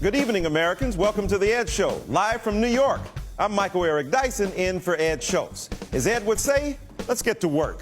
Good evening, Americans. Welcome to the Ed Show, live from New York. I'm Michael Eric Dyson, in for Ed Shultz. As Ed would say, let's get to work.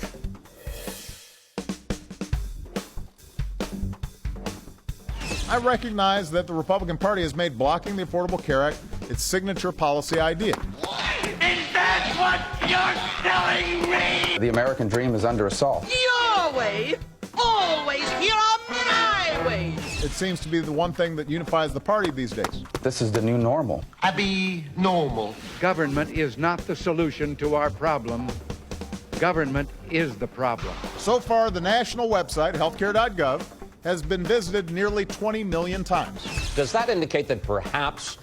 I recognize that the Republican Party has made blocking the Affordable Care Act its signature policy idea. Is that what you're telling me? The American dream is under assault. Your way, always here are my ways. It seems to be the one thing that unifies the party these days. This is the new normal. Abby normal. Government is not the solution to our problem. Government is the problem. So far, the national website, healthcare.gov, has been visited nearly 20 million times. Does that indicate that perhaps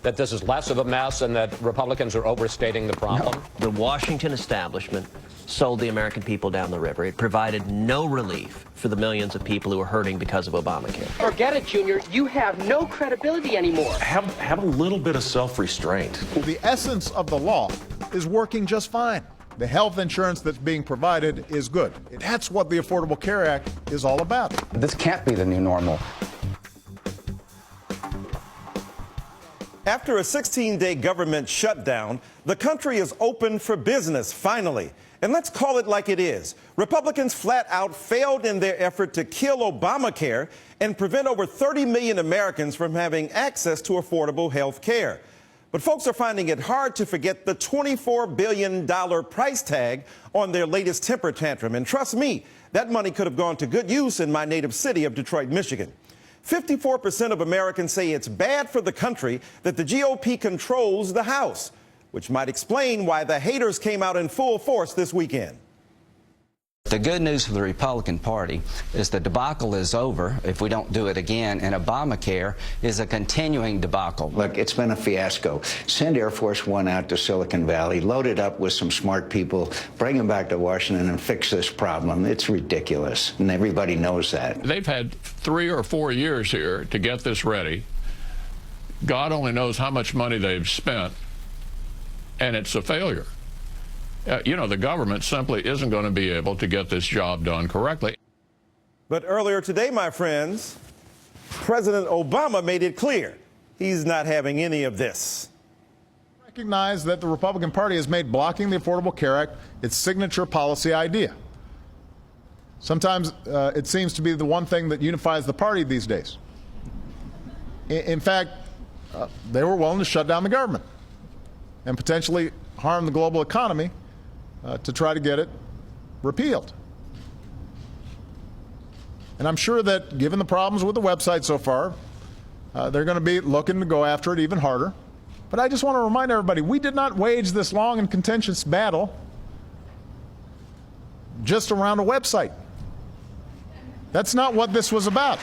that this is less of a mess and that Republicans are overstating the problem? No. The Washington establishment sold the American people down the river. It provided no relief for the millions of people who are hurting because of Obamacare. Forget it, Junior. You have no credibility anymore. Have a little bit of self-restraint. The essence of the law is working just fine. The health insurance that's being provided is good. That's what the Affordable Care Act is all about. This can't be the new normal. After a 16-day government shutdown, the country is open for business, finally. And let's call it like it is. Republicans flat out failed in their effort to kill Obamacare and prevent over 30 million Americans from having access to affordable health care. But folks are finding it hard to forget the $24 billion price tag on their latest temper tantrum. And trust me, that money could have gone to good use in my native city of Detroit, Michigan. 54% of Americans say it's bad for the country that the GOP controls the House, which might explain why the haters came out in full force this weekend. The good news for the Republican Party is the debacle is over if we don't do it again, and Obamacare is a continuing debacle. Look, it's been a fiasco. Send Air Force One out to Silicon Valley, load it up with some smart people, bring them back to Washington and fix this problem. It's ridiculous, and everybody knows that. They've had 3 or 4 years here to get this ready. God only knows how much money they've spent, and it's a failure. The government simply isn't going to be able to get this job done correctly. But earlier today, my friends, President Obama made it clear he's not having any of this. Recognize that the Republican Party has made blocking the Affordable Care Act its signature policy idea. Sometimes it seems to be the one thing that unifies the party these days. In fact, they were willing to shut down the government and potentially harm the global economy to try to get it repealed. And I'm sure that, given the problems with the website so far, they're going to be looking to go after it even harder. But I just want to remind everybody, we did not wage this long and contentious battle just around a website. That's not what this was about.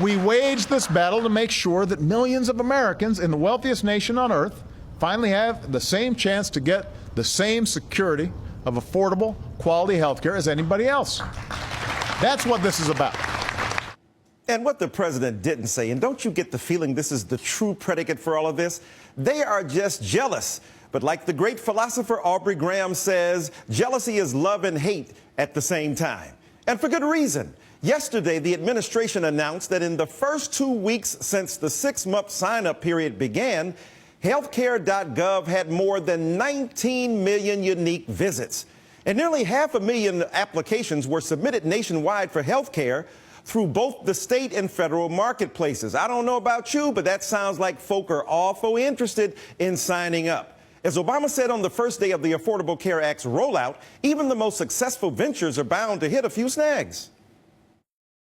We waged this battle to make sure that millions of Americans in the wealthiest nation on earth finally have the same chance to get the same security of affordable, quality health care as anybody else. That's what this is about. And what the president didn't say, and don't you get the feeling this is the true predicate for all of this? They are just jealous. But like the great philosopher Aubrey Graham says, jealousy is love and hate at the same time. And for good reason. Yesterday, the administration announced that in the first 2 weeks since the 6-month sign-up period began, healthcare.gov had more than 19 million unique visits. And nearly 500,000 applications were submitted nationwide for health care through both the state and federal marketplaces. I don't know about you, but that sounds like folk are awful interested in signing up. As Obama said on the first day of the Affordable Care Act's rollout, even the most successful ventures are bound to hit a few snags.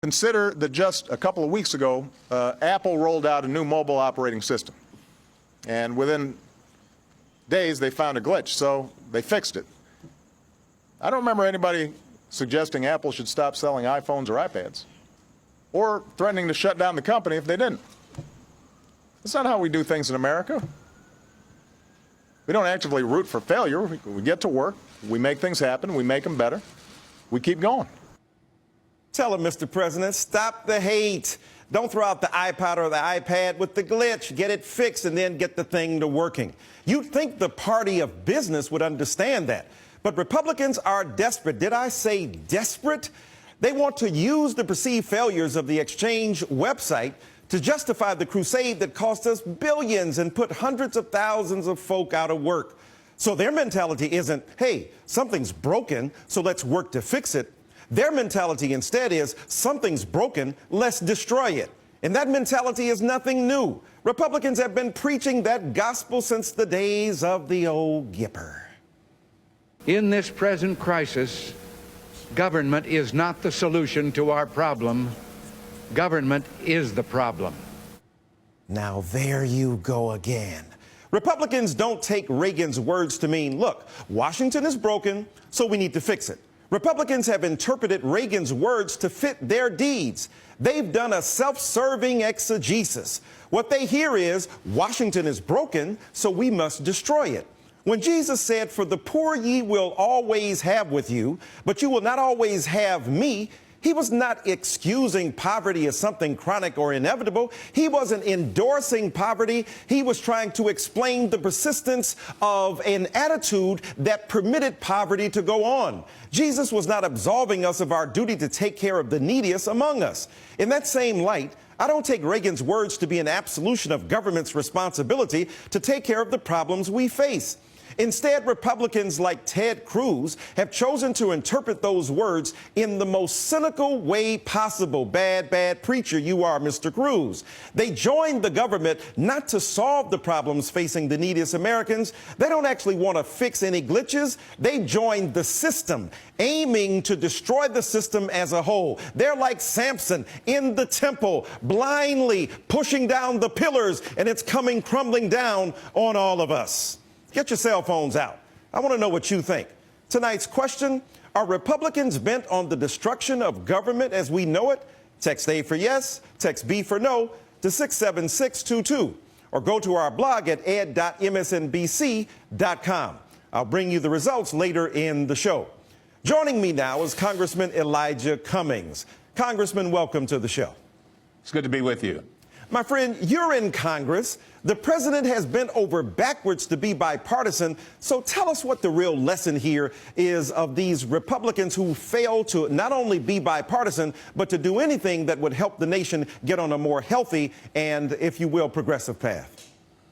Consider that just a couple of weeks ago, Apple rolled out a new mobile operating system. And within days, they found a glitch, so they fixed it. I don't remember anybody suggesting Apple should stop selling iPhones or iPads, or threatening to shut down the company if they didn't. That's not how we do things in America. We don't actively root for failure. We get to work, we make things happen, we make them better, we keep going. Tell him, Mr. President, stop the hate. Don't throw out the iPod or the iPad with the glitch. Get it fixed and then get the thing to working. You'd think the party of business would understand that. But Republicans are desperate. Did I say desperate? They want to use the perceived failures of the exchange website to justify the crusade that cost us billions and put hundreds of thousands of folk out of work. So their mentality isn't, hey, something's broken, so let's work to fix it. Their mentality instead is, something's broken, let's destroy it. And that mentality is nothing new. Republicans have been preaching that gospel since the days of the old Gipper. In this present crisis, government is not the solution to our problem. Government is the problem. Now there you go again. Republicans don't take Reagan's words to mean, look, Washington is broken, so we need to fix it. Republicans have interpreted Reagan's words to fit their deeds. They've done a self-serving exegesis. What they hear is, Washington is broken, so we must destroy it. When Jesus said, for the poor ye will always have with you, but you will not always have me, he was not excusing poverty as something chronic or inevitable. He wasn't endorsing poverty. He was trying to explain the persistence of an attitude that permitted poverty to go on. Jesus was not absolving us of our duty to take care of the neediest among us. In that same light, I don't take Reagan's words to be an absolution of government's responsibility to take care of the problems we face. Instead, Republicans like Ted Cruz have chosen to interpret those words in the most cynical way possible. Bad, bad preacher you are, Mr. Cruz. They joined the government not to solve the problems facing the neediest Americans. They don't actually want to fix any glitches. They joined the system, aiming to destroy the system as a whole. They're like Samson in the temple, blindly pushing down the pillars, and it's coming crumbling down on all of us. Get your cell phones out. I want to know what you think. Tonight's question, are Republicans bent on the destruction of government as we know it? Text A for yes, text B for no to 67622, or go to our blog at ed.msnbc.com. I'll bring you the results later in the show. Joining me now is Congressman Elijah Cummings. Congressman, welcome to the show. It's good to be with you. My friend, you're in Congress. The president has bent over backwards to be bipartisan. So tell us what the real lesson here is of these Republicans who fail to not only be bipartisan, but to do anything that would help the nation get on a more healthy and, if you will, progressive path.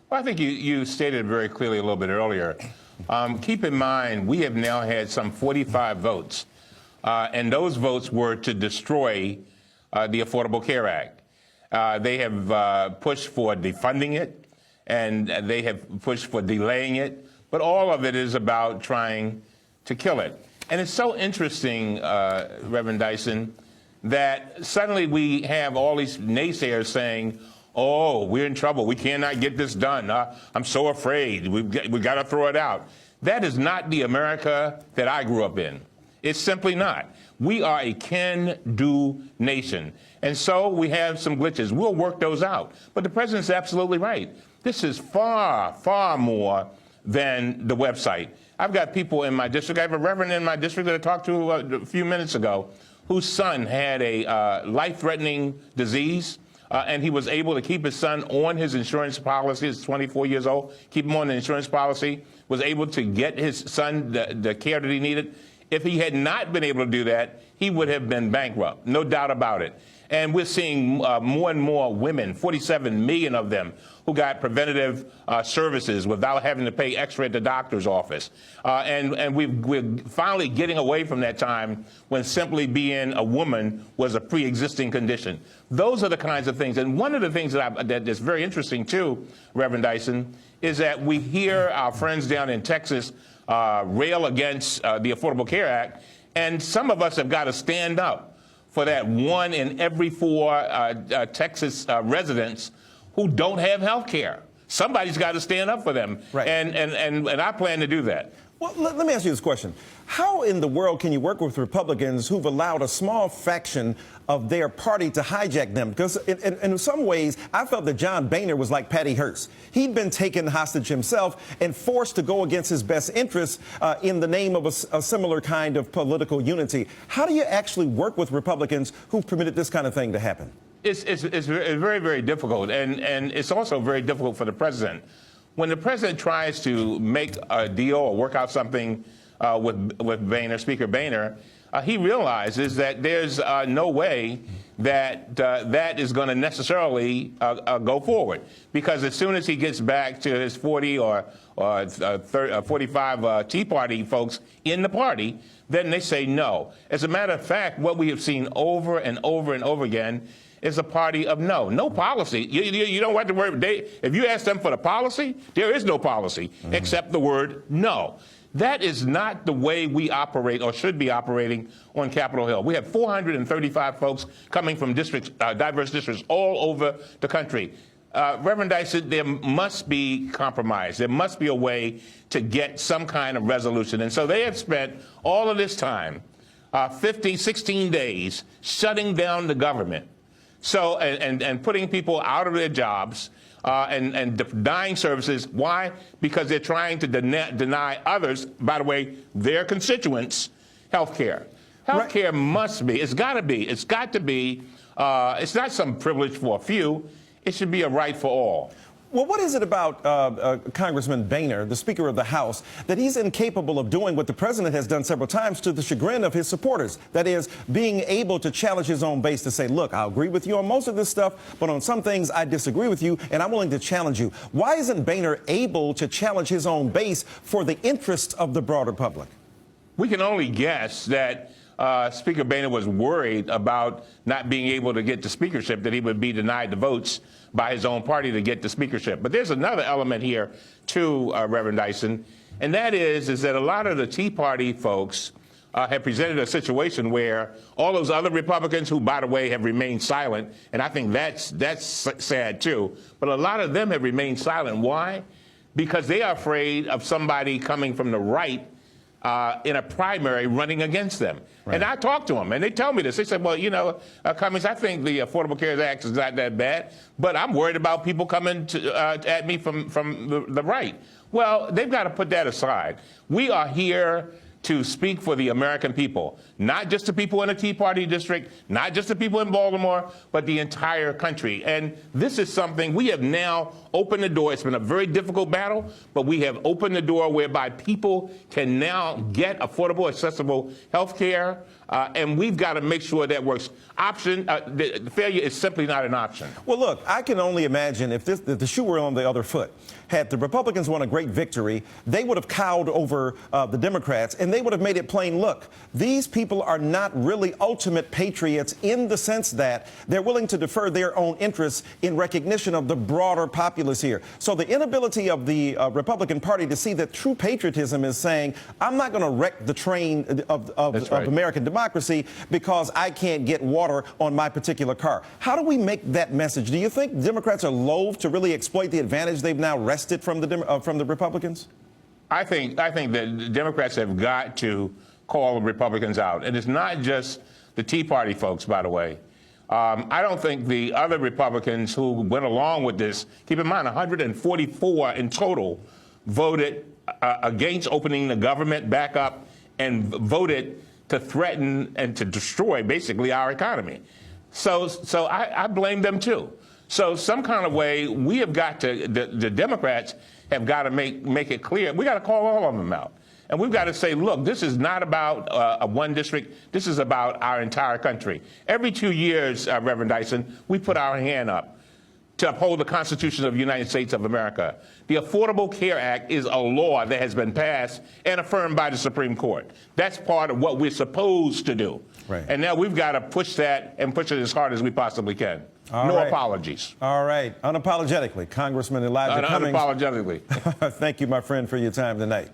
Well, I think you stated very clearly a little bit earlier. Keep in mind, we have now had some 45 votes, and those votes were to destroy the Affordable Care Act. They have pushed for defunding it, and they have pushed for delaying it, but all of it is about trying to kill it. And it's so interesting, Reverend Dyson, that suddenly we have all these naysayers saying, oh, we're in trouble. We cannot get this done. I'm so afraid. We've got to throw it out. That is not the America that I grew up in. It's simply not. We are a can-do nation. And so we have some glitches. We'll work those out. But the president's absolutely right. This is far, far more than the website. I've got people in my district. I have a reverend in my district that I talked to a few minutes ago whose son had a life-threatening disease, and he was able to keep his son on his insurance policy. He's 24 years old. Keep him on the insurance policy. Was able to get his son the care that he needed. If he had not been able to do that, he would have been bankrupt, no doubt about it. And we're seeing more and more women, 47 million of them, who got preventative services without having to pay extra at the doctor's office. And we're finally getting away from that time when simply being a woman was a pre-existing condition. Those are the kinds of things. And one of the things that is very interesting, too, Reverend Dyson, is that we hear our friends down in Texas rail against the Affordable Care Act, and some of us have got to stand up for that 1 in every 4 Texas residents who don't have health care. Somebody's got to stand up for them, right. And I plan to do that. Well, let me ask you this question. How in the world can you work with Republicans who've allowed a small faction of their party to hijack them? Because in some ways, I felt that John Boehner was like Patty Hearst. He'd been taken hostage himself and forced to go against his best interests in the name of a similar kind of political unity. How do you actually work with Republicans who've permitted this kind of thing to happen? It's very, very difficult, and it's also very difficult for the president. When the president tries to make a deal or work out something with Boehner, Speaker Boehner, he realizes that there's no way that that is going to necessarily go forward, because as soon as he gets back to his 40 or 45 Tea Party folks in the party, then they say no. As a matter of fact, what we have seen over and over and over again is a party of no. No policy. You don't have to worry. If you ask them for the policy, there is no policy except the word no. That is not the way we operate or should be operating on Capitol Hill. We have 435 folks coming from districts, diverse districts all over the country. Reverend Dyson, there must be compromise. There must be a way to get some kind of resolution. And so they have spent all of this time, 16 days, shutting down the government. So, and putting people out of their jobs and denying services. Why? Because they're trying to deny others, by the way, their constituents, health care. Health care must be, it's got to be, it's not some privilege for a few. It should be a right for all. Well, what is it about Congressman Boehner, the Speaker of the House, that he's incapable of doing what the president has done several times to the chagrin of his supporters? That is, being able to challenge his own base to say, look, I agree with you on most of this stuff, but on some things I disagree with you, and I'm willing to challenge you. Why isn't Boehner able to challenge his own base for the interests of the broader public? We can only guess that Speaker Boehner was worried about not being able to get the speakership, that he would be denied the votes by his own party to get the speakership. But there's another element here, too, Reverend Dyson, and that is that a lot of the Tea Party folks have presented a situation where all those other Republicans who, by the way, have remained silent, and I think that's sad, too, but a lot of them have remained silent. Why? Because they are afraid of somebody coming from the right in a primary running against them. Right. And I talk to them, and they tell me this. They said, well, you know, Cummings, I think the Affordable Care Act is not that bad, but I'm worried about people coming at me from the right. Well, they've got to put that aside. We are here to speak for the American people, not just the people in the Tea Party district, not just the people in Baltimore, but the entire country. And this is something we have now opened the door. It's been a very difficult battle, but we have opened the door whereby people can now get affordable, accessible health care, and we've got to make sure that works. The failure is simply not an option. Well, look, I can only imagine if the shoe were on the other foot. Had the Republicans won a great victory, they would have cowed over the Democrats, and they would have made it plain, look, these people are not really ultimate patriots in the sense that they're willing to defer their own interests in recognition of the broader populace here. So the inability of the Republican Party to see that true patriotism is saying, I'm not going to wreck the train of American democracy because I can't get water on my particular car. How do we make that message? Do you think Democrats are loath to really exploit the advantage they've now wrested from the Republicans? I think that the Democrats have got to call the Republicans out. And it's not just the Tea Party folks, by the way. I don't think the other Republicans who went along with this, keep in mind 144 in total, voted against opening the government back up and voted to threaten and to destroy basically our economy. So I blame them too. So some kind of way we have got to, the Democrats have got to make it clear. We got to call all of them out. And we've got to say, look, this is not about one district. This is about our entire country. Every 2 years, Reverend Dyson, we put our hand up to uphold the Constitution of the United States of America. The Affordable Care Act is a law that has been passed and affirmed by the Supreme Court. That's part of what we're supposed to do. Right. And now we've got to push that and push it as hard as we possibly can. No apologies. All right. Unapologetically, Congressman Elijah Cummings. Unapologetically. Thank you, my friend, for your time tonight.